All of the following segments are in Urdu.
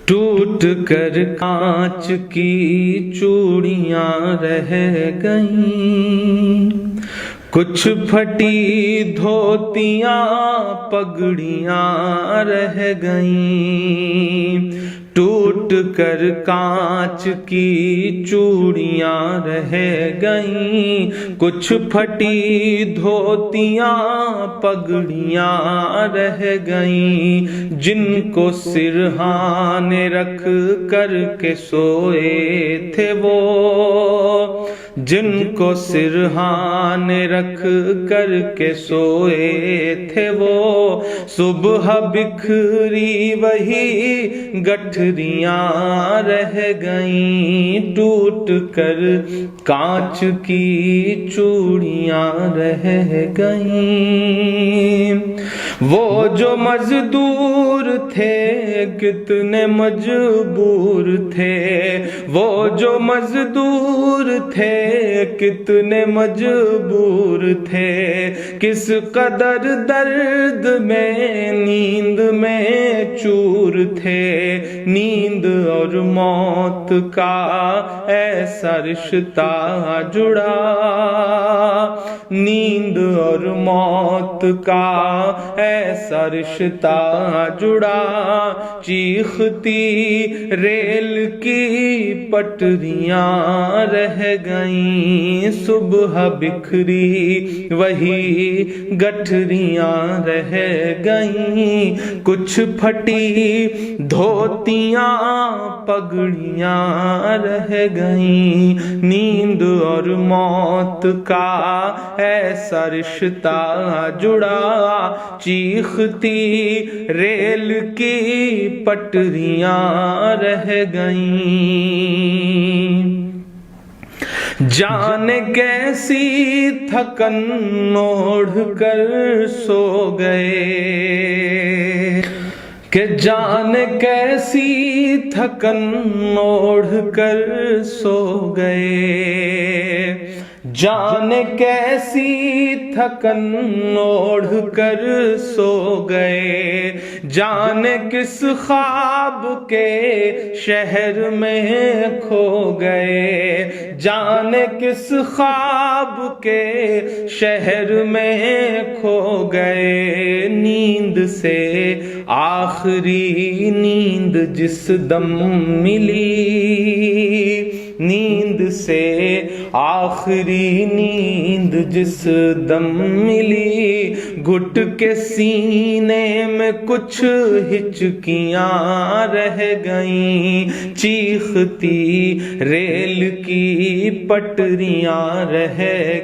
ٹوٹ کر کانچ کی چوڑیاں رہ گئیں، کچھ پھٹی دھوتیاں پگڑیاں رہ گئیں، ٹوٹ کر کانچ کی چوڑیاں رہ گئیں، کچھ پھٹی دھوتیاں پگڑیاں رہ گئیں، جن کو سرہانے رکھ کر کے سوئے تھے وہ، جن کو سرہانے رکھ کر کے سوئے تھے وہ، صبح بکھری وہی گٹھریاں رہ گئیں، ٹوٹ کر کانچ کی چوڑیاں رہ گئیں۔ وہ جو مزدور تھے کتنے مجبور تھے، وہ جو مزدور تھے کتنے مجبور تھے، کس قدر درد میں نیند میں چور تھے، نیند اور موت کا ایسا رشتہ جڑا، نیند اور موت کا ایسا رشتہ جڑا، چیختی ریل کی پٹریاں رہ گئیں، صبح بکھری وہی گٹھریاں رہ گئیں، کچھ پھٹی دھوتیاں پگڑیاں رہ گئیں، نیند اور موت کا ایسا رشتہ جڑا، چیختی ریل کی پٹریاں رہ گئیں، جانے کیسی تھکن اوڑھ کر سو گئے، کہ جانے کیسی تھکن اوڑھ کر سو گئے، جانے کیسی تھکن اوڑھ کر سو گئے، جانے کس خواب کے شہر میں کھو گئے، جانے کس خواب کے شہر میں کھو گئے، نیند سے آخری نیند جس دم ملی، نیند سے آخری نیند جس دم ملی، گھٹ کے سینے میں کچھ ہچکیاں رہ گئیں، چیختی ریل کی پٹریاں رہ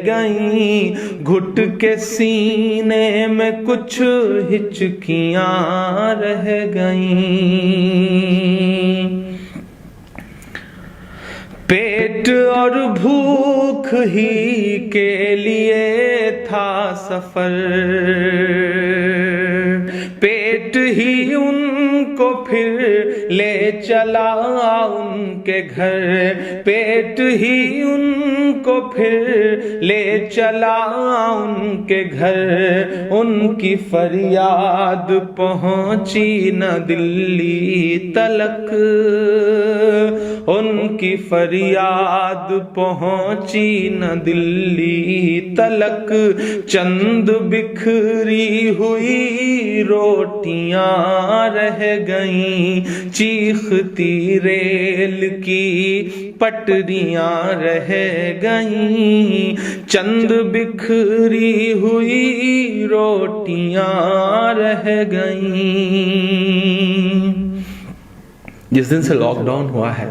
گئیں، گھٹ کے سینے میں کچھ ہچکیاں رہ گئیں، پیٹ اور بھوک ہی کے لیے تھا سفر، پیٹ ہی ان کو پھر لے چلا ان کے گھر، پیٹ ہی ان کو پھر لے چلا ان کے گھر، ان کی فریاد پہنچی نہ دلی تلک، ان کی فریاد پہنچی نہ دلی تلک، چند بکھری ہوئی روٹیاں رہ گئیں، چیختی ریل کی پٹریاں رہ گئیں، چند بکھری ہوئی روٹیاں رہ گئیں۔ جس دن سے لاک ڈاؤن ہوا ہے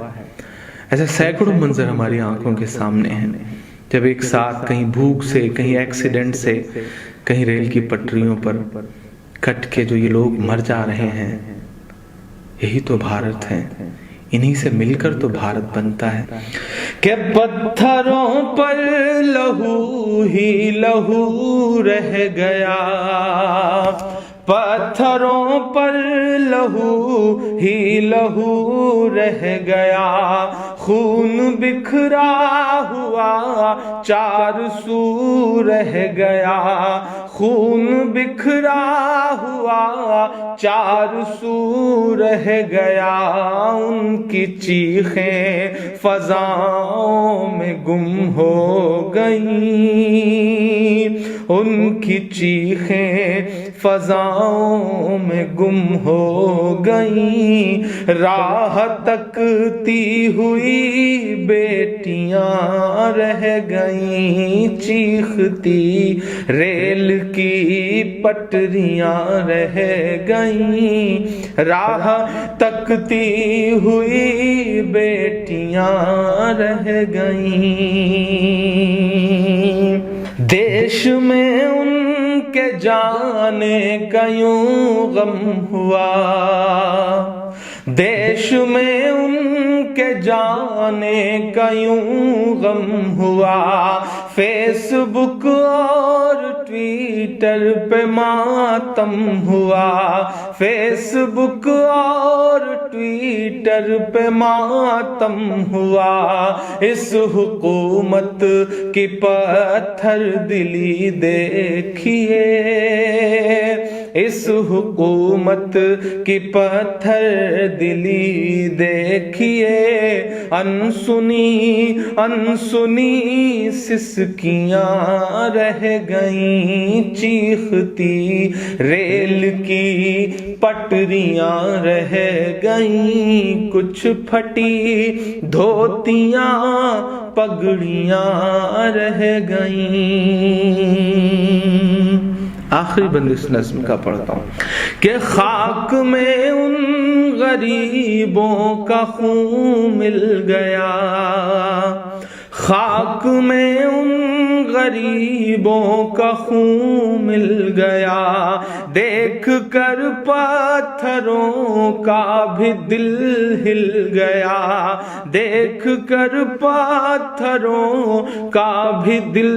ایسے سینکڑوں منظر ہماری آنکھوں کے سامنے ہیں، جب ایک ساتھ کہیں بھوک سے، کہیں ایکسیڈنٹ سے، کہیں ریل کی پٹریوں پر کٹ کے جو یہ لوگ مر جا رہے ہیں، یہی تو بھارت ہے، انہی سے مل کر تو بھارت بنتا ہے، کہ پتھروں پر لہو ہی لہو رہ گیا، پتھروں پر لہو ہی لہو رہ گیا، خون بکھرا ہوا چار سو رہ گیا، خون بکھرا ہوا چار سو رہ گیا، ان کی چیخیں فضاؤں میں گم ہو گئیں، ان کی چیخیں فضاؤں میں گم ہو گئیں، راہ تکتی ہوئی بیٹیاں رہ گئیں، چیختی ریل کی پٹریاں رہ گئیں، راہ تکتی ہوئی بیٹیاں رہ گئیں، دیش میں ان کے جانے کا یوں غم ہوا، دیش میں ان کے جانے کا یوں غم ہوا، فیس بک اور ٹویٹر پہ ماتم ہوا، فیس بک اور ٹویٹر پہ ماتم ہوا، اس حکومت کی پتھر دلی دیکھیے، اس حکومت کی پتھر دلی دیکھیے، انسنی انسنی سسکیاں رہ گئیں، چیختی ریل کی پٹریاں رہ گئیں، کچھ پھٹی دھوتیاں پگڑیاں رہ گئیں۔ آخری بند اس نظم کا پڑھتا ہوں کہ خاک میں ان غریبوں کا خون مل گیا، خاک میں ان غریبوں کا خون مل گیا، دیکھ کر پتھروں کا بھی دل ہل گیا، دیکھ کر پتھروں کا بھی دل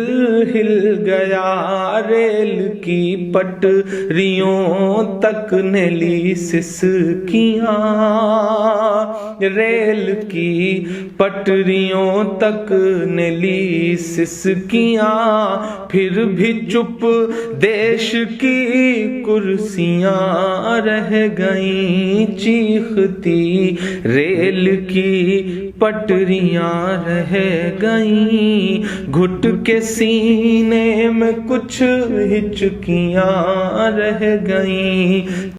ہل گیا، ریل کی پٹریوں تک نے لی سسکیاں، ریل کی پٹریوں تک نے لی سسکیاں، پھر بھی چپ دیش کی کرسیاں رہ گئیں، چیختی ریل کی پٹریاں رہ گئیں، گھٹ کے سینے میں کچھ ہچکیاں رہ گئیں۔